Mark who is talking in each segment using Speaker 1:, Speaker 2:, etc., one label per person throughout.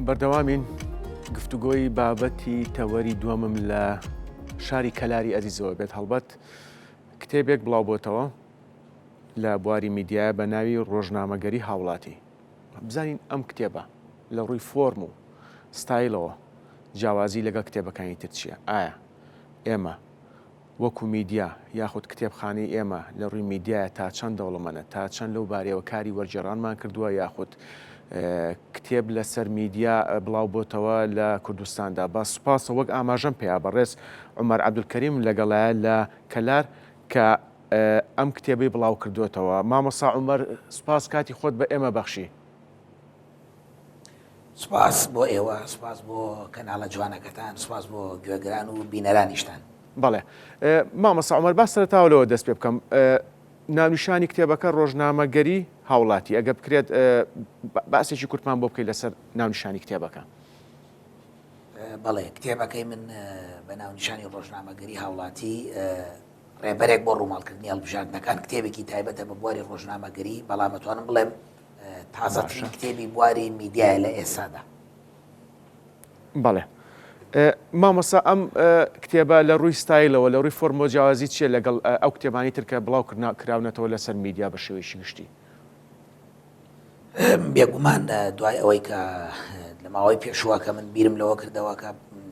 Speaker 1: بەردەوامین گفتوگۆی بابەتی تەوەری دووەمم لە شاری کەلاری ئەزیزەوە بێت هەڵبەت کتێبێک بڵاوبۆتەوە لە بواری میدیایە بە ناوی ڕۆژنامەگەری هاوڵاتی. بزانین ئەم کتێبە لە ڕووی فۆرم و ستایلەوە جیاوازی لەگەڵ کتێبەکانی تر چییە؟ ئایا ئێمە وەکو میدیا یاخود کتێبخانەی ئێمە لە ڕووی میدیایە تا چەند دەوڵەمەنە تا چەند لەو بارەوە کاری وەرجێڕانمان کردووە یاخود کتێب لەسەر میدیا بڵاو بۆتەوە لە کوردستاندا. با سوپاسە وەک ئاماژەم پێیا بەڕێز عومەر عەبدولکەریم لەگەڵایە لە کەلار کە ئەم کتێبەی بڵاو کردوێتەوە. مامۆستا عومەر سوپاس کاتی خۆت بە ئێمە بەخشی.
Speaker 2: سپاس بۆ ئێوە، سپاس بۆ کەناڵە جوانەکەتان، سپاس بۆ گوێگران و بینەرانیشتان.
Speaker 1: بەڵێ مامۆستا عومەر با سەرەتاوەلەوە دەست پێ بکەم. ناونیشانی کتێبەکە ڕۆژنامەگەری هاوڵاتی، ئەگە بکرێت باسێکی کورتمان بۆ بکەیت لەسەر ناونیشانی کتێبەکە.
Speaker 2: بەڵێ کتێبەکەی من بە ناونیشانی ڕۆژنامەگەری هاوڵاتی ڕێبەرێک بۆ ڕووماڵکردنی هەڵبژاردنەکان کتێبێکی تایبەتە بە بواری ڕۆژنامەگەری، بەڵام دەتوانم بڵێم تازەترین کتێبی بواری میدیایە لە ئێستادا.
Speaker 1: بەڵێ مامۆستا ئەم کتێبە لە ڕووی ستایلەوە لە ڕووی فۆرمۆ جیاوازی چیە لەگەڵ ئەو کتێبانی ترکە بڵاو کراونەتەوە لەسەر میدیا بە شێوەیەکی گشتی؟
Speaker 2: بێگومان دوای ئەوەی کە لە ماوەی پێشووە کە من بیرم لەوە کردەوە کە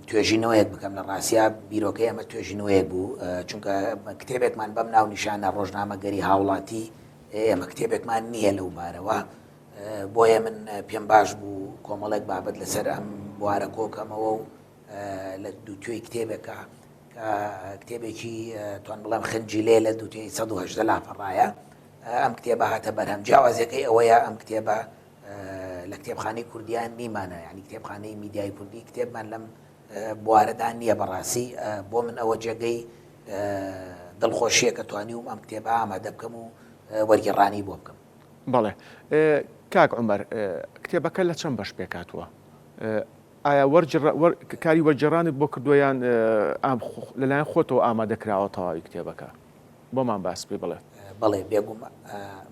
Speaker 2: توێژینەوەیەک بکەم لە ڕاستیا بیرۆکەی ئەمە توێژینەوەیەک بوو، چونکە کتێبێکمان بەم ناونیشانە ڕۆژنامەگەری هاوڵاتی ئێمە کتێبێکمان نییە لەو بارەوە، بۆیە من پێم باش بوو کۆمەڵێک بابەت لەسەر ئەم بوارە کۆکەمەوە و لە دووتێی کتێبێکە کە کتێبێکی توان بڵێم خنجی لێ لە دووتێی 118 لاپەڕایە. ئەم کتێبە هاتە بەرهەم. جیاوازیەکەی ئەوەیە ئەم کتێبە لە کتێبخانەی کوردیان نیمانە، ینی کتێبخانەی میدیای کوردی کتێبمان لەم بوارەدا نییە بەڕاستی. بۆ من ئەوە جێگەی دڵخۆشیە کە توانیوم ئەم کتێبە ئامادە بکەم و وەرگێڕانی بۆ بکەم.
Speaker 1: بەڵێ کاک عومەر، کتێبەکە لە چەند بەش پێکاتوە؟ ئایا کاری وەرجێڕانت بۆ کردویان لەلایەن خۆتەوە ئامادەکراوە تەواوی کتێبەکە؟ بۆمان باس پێ بڵێ.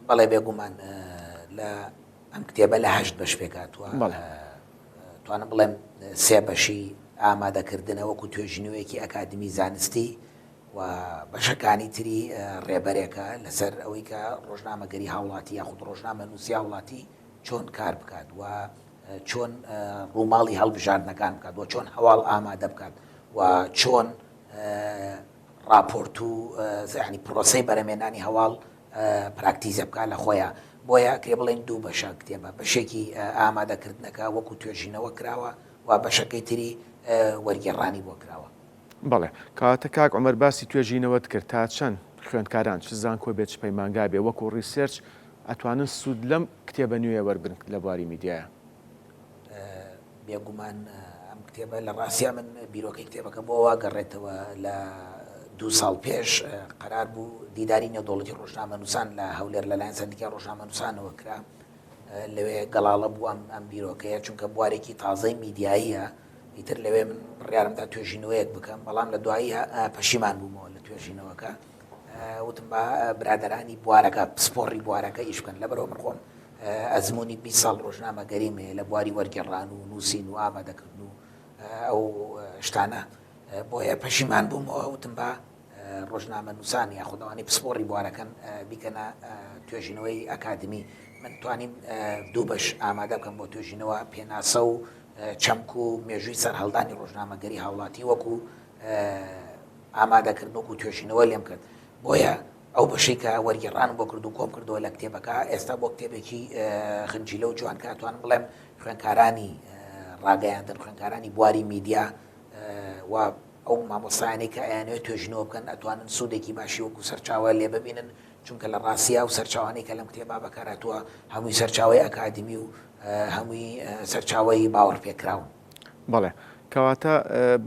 Speaker 2: بەڵێ بێگومان لە ئەم کتێبە لە 8 بەش پێکاتوە. توانم بڵێم 3 بەشی ئامادەکردنە وەکو توێژینەوەیەکی ئەکادمی زانستی و بەشەکانی تری ڕێبەرێکە لەسەر ئەوەی کە ڕۆژنامەگەری هاوڵاتی یاخود ڕۆژنامە نووسی هاوڵاتی چۆن کار بکات و چۆن ڕووماڵی هەڵبژاردنەکان بکات و چۆن هەواڵ ئامادە بکات و چۆن راپۆرت و ینی پرۆسەی بەرەمێنانی هەواڵ پراکتیزە بکات لە خۆیان. بۆیە کرێ بڵێن 2 بەشە کتێبە، بەشێکی ئامادەکردنەکە وەکو توێژینەوە کراوە و بەشەکەی تری وەرگێڕانی بۆ کراوە.
Speaker 1: بەڵێ کاتە کاک عومەر باسی توێژینەوەت کرد، تا چەند خوێندکاران چ زانکۆ بێت چ پەیمانگا بێ وەکو ڕیسێرچ ئەتوانن سوود لەم کتێبە نوێیە وەربن لە بواری میدیایە؟
Speaker 2: بێگومان ئەم کتێبە لە ڕاستیا من بیرۆکەی کتێبەکە بۆ واگەڕێتەوە لە 2 ساڵ پێش قەرار بوو دیداری نێودەوڵەتی ڕۆژنامە نووسان لە هەولێر لەلایەن سەندیکای ڕۆژنامە نووسانەوە کرا. لەوێ گەڵاڵە بوو ئەم بیرۆکەیە، چونکە بوارێکی تازەی میدیاییە. ئیتر لەوێ من ڕیارمدا توێژینەوەیەک بکەم، بەڵام لە دوایی پەشیمان بوومەوە لە توێژینەوەکە. وتم بە برادەرانی بوارەکە پسپۆڕی بوارەکە ئیش بکەن، لەبەرەوە من خۆم ئەزمموی 20 ساڵ ڕۆژنامەگەریمێ لە بواری وەرگێڕان و نووسین و ئامادەکردن و ئەو شتانە. بۆیە پەشیمان بوومەوە، وتم بە ڕۆژنامە نووسان یاخودەوانی پسپۆڕی بوارەکەن بیکەنە توێژینەوەی ئەکادمی. من توانیم 2 بەش ئامادە بکەم بۆ توێژینەوە پێناسە و چەمک و مێژووی سەرهەڵدانی ڕۆژنامەگەری هاوڵاتی وەکو ئامادەکردن وەکو توێژینەوە لێم کرد. بۆیە ئەو بەشەی کە وەرگێڕان بۆ کرد و کۆم کردەوە لە کتێبەکە ئێستا بۆ کتێبێکی خنجیلە و جوان کاتوان بڵێم خوێندکارانی ڕاگەیاندن، خوێندکارانی بواری میدیا و ئەو مامۆستایانەی کە ئەیانەوێت توێژینەوە بکەن ئەتوانن سوودێکی باشی وەکو سەرچاوە لێ ببینن، چونکە لە ڕاستیا و سەرچاوانەی کە لەم کتێبا بەکارهاتووە هەمووی سەرچاوی ئەکادمی و هەمووی سەرچاوی باوەڕ پێکراون.
Speaker 1: بەڵێ کەواتە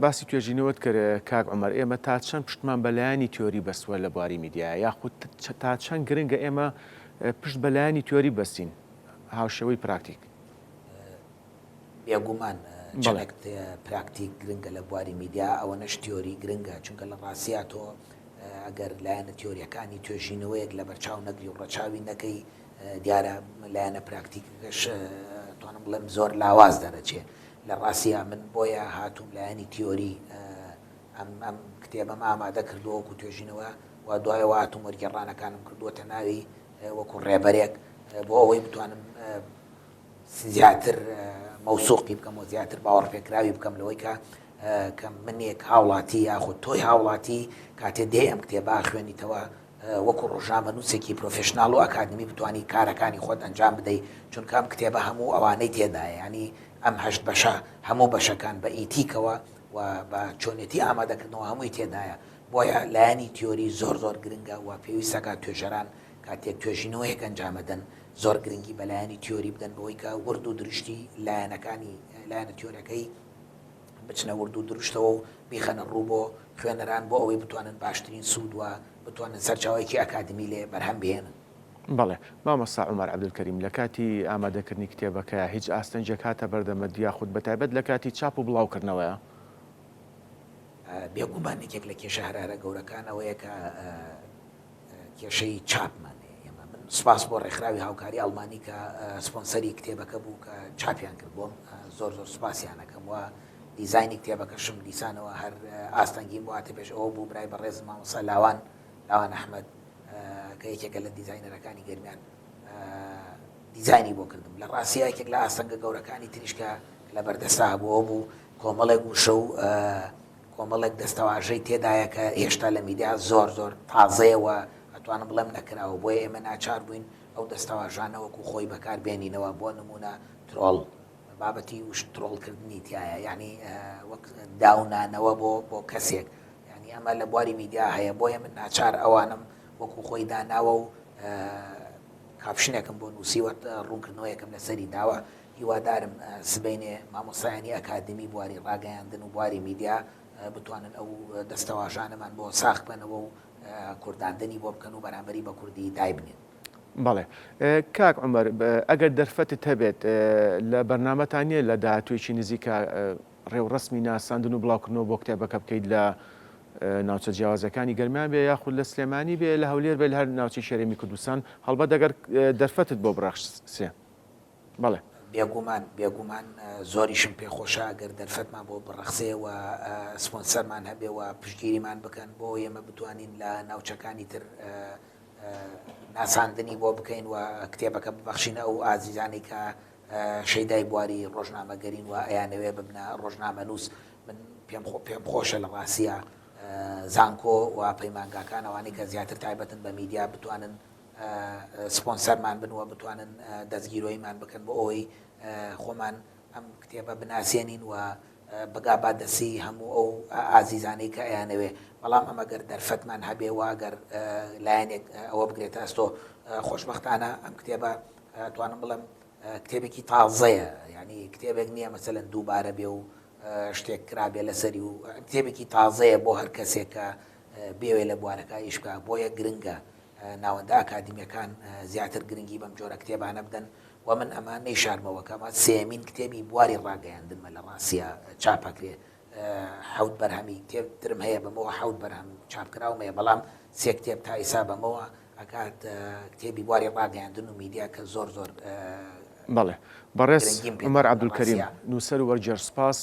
Speaker 1: باسی توێژینەوەت کرد کاک عومەر، ئێمە تا چەند پشتمان بەلایانی تیۆری بەستووە لە بواری میدیایە یاخود تا چەند گرنگە ئێمە پشت بەلایانی تیۆری بەستین هاوشێوەی پراکتیک؟
Speaker 2: بێگومان چەندێک پراکتیک گرنگە لە بواری میدیا، ئەوە نەش تیۆری گرنگە، چونکە لە ڕاستیا تۆ ئەگەر لایەنە تیۆریەکانی توێژینەوەیەک لە بەرچاو نەگری و ڕەچاوی نەکەی دیارە لایەنە پراکتیکەکەش توانم بڵێم زۆر لاواز دەرەچێت. لە ڕاستیە من بۆیە هاتووم لایەنی تیۆری ئەم کتێبەم ئامادە کردووە وەکو توێژینەوە و دوایەوە هاتووم وەرگێڕانەکانم کردووەتە ناوی وەکو ڕێبەرێک بۆ ئەوەی بتوانم زیاتر مەوسوقی بکەم و زیاتر باوەڕ پێکراوی بکەم لەوەی کە منێک هاوڵاتی یاخود تۆی هاوڵاتی کاتێ دێ ئەم کتێبا خوێنیتەوە وەکو ڕۆژنامە نووسێکی پرۆفشناڵ و ئەکادمی بتوانی کارەکانی خۆت ئەنجام بدەیت چونکە ئەم کتێبە هەموو ئەوانەی تێدایە ینی ئەم هەشت بەشە هەموو بەشەکان بە ئیتیکەوە و بە چۆنێتی ئامادەکردنەوە هەمووی تێدایە بۆیە لایەنی تیۆری زۆر گرنگە و پێویستەکە توێژەران کاتێک توێژینەوەیەک ئەنجامەدەن زۆر گرنگی بە لایەنی تیۆری بدەن بەوەی کە ورد و درشتی لایەنە تیۆریەکەی بچنە ورد و درشتەوە و بیخەنە ڕوو بۆ خوێنەران بۆ ئەوەی بتوانن باشترین سوود و بتوانن سەرچاوەیەکی ئەکادمی لێ بەرهەم بهێنن.
Speaker 1: بەڵێ مامۆستا عومەر عەبدولکەریم لە کاتی ئامادەکردنی کتێبەکە هیچ ئاستەنجێک هاتە بەردەمە یاخود بەتایبەت لە کاتی چاپ و بڵاوکردنەوەیە؟
Speaker 2: بێگومان یەکێک لە کێشە هەرارە گەورەکان ئەوەیە کە کێشەی چاپمانێ ئێمە من سوپاس بۆ ڕێکخراوی هاوکاری ئەڵمانی کە سپۆنسەری کتێبەکە بوو کە چاپیان کرد بۆم زۆر سوپاسیان ئەەکەم و دیزایانی کتێبەکەشم دیسانەوە هەر ئاستەنگیم بۆ هاتە پێش ئەوە بوو برای بەڕێز مامۆستا لاوان ئەحمەد کە یەکێکە لە دیزاینەرەکانی گەرمیان دیزایانی بۆ کردم لە ڕاستیە یەکێک لە ئاستەنگە گەورەکانی تریشکە لە بەردەستا هەبووە بوو کۆمەڵێک وشە و کۆمەڵێک دەستەواژەی تێدایە کە هێشتا لە میدیا زۆر تازەیەوە ئەتوانم بڵێم نەکراوە بۆیە ئێمە ناچار بووین ئەو دەستەواژانە وەکو خۆی بەکار بێنینەوە بۆ نمونە ترۆڵ بابەتی وش ترۆڵکردنی تایە یعنی وەک داونانەوە بۆ کەسێک ینی ئەمە لە بواری میدیا هەیە بۆیە من ناچار ئەوانم وەکو خۆی داناوە و کاپشنێکم بۆ نووسیوە ڕوونکردنەوەیەکم لەسەری داوە هیوادارم سبەینێ مامۆستایانی ئەکادمی بواری ڕاگەیاندن و بواری میدیا بتوانن ئەو دەستەواژانەمان بۆ ساخ بکەنەوە و کورداندنی بۆ بکەن و بەرامبەری بە کوردی دای بنێن.
Speaker 1: بەڵێ کاک عومەر ئەگەر دەرفەتت هەبێت لە بەرنامەتانیە لە داهاتوێکی نزیکە ڕێوڕسمی ناساندن و بڵاوکردنەوە بۆ کتێبەکە بکەیت لە ناوچە جیاوازەکانی گەرمیان بێ یاخود لە سلێمانی بێ لە هەولێر بێ لە هەر ناوچەی شێرێمی کوردستان هەڵبەت ئەگەر دەرفەتت بۆ بڕەخسێ؟ بەڵێ
Speaker 2: بێگومان زۆریشم پێخۆشە ئەگەر دەرفەتمان بۆ بڕەخسێ و سپۆنسەرمان هەبێ و پشتگیریمان بکەن بۆ ئێمە بتوانین لە ناوچەکانی تر ناساندنی بۆ بکەین و کتێبەکە ببەخشینە ئەو ئازیزانی کە شەیدای بواری ڕۆژنامەگەرین و ئەیانەوێ ببنە ڕۆژنامە نووس من پێم خۆشە لە ڕاستیە زانکۆ و پەیمانگاکان ئەوانەی کە زیاتر تایبەتن بە میدیا بتوانن سپۆنسەرمان بن و بتوانن دەستگیرۆیمان بکەن بۆ ئەوەی خۆمان ئەم کتێبە بناسیێنین و بەگا دەسی هەموو ئەو ئازیزانەی کە ئەیانەوێ بەڵام ئەمەگەر دەرفەتمان هەبێ و ئەگەر لایەنێک ئەوە بگرێتە ئەستۆ خۆشبەختانە ئەم کتێبە توانم بڵێم کتێبێکی تازەیە ینی کتێبێک نییە مەسەلەن دووبارە بێ و شتێک کرابێ لەسەری و کتێبێکی تازەیە بۆ هەر کەسێک کە بێوێ لە بوارەکە ئیش بکە بۆیە گرنگە ناوەندە ئاکادمیەکان زیاتر گرنگی بەم جۆرە کتێبانە بدەن و من ئەمە نەیشارمەوە کەمە سێمین کتێبی بواری ڕاگەیاندنمە لە ڕاستیە چاپەکرێ حەوت بەرهەمی کتێبترم هەیە بەمەوە حەوت بەرهەم چاپکراومەیە بەڵام سێ کتێب تا ئیسا بەمەوە ئەکات کتێبی بواری ڕاگەیاندن و میدیا کە زۆر
Speaker 1: بەڵێ بەڕێز عومەر عەبدولکەریم نووسەر و وەرجێڕ سپاس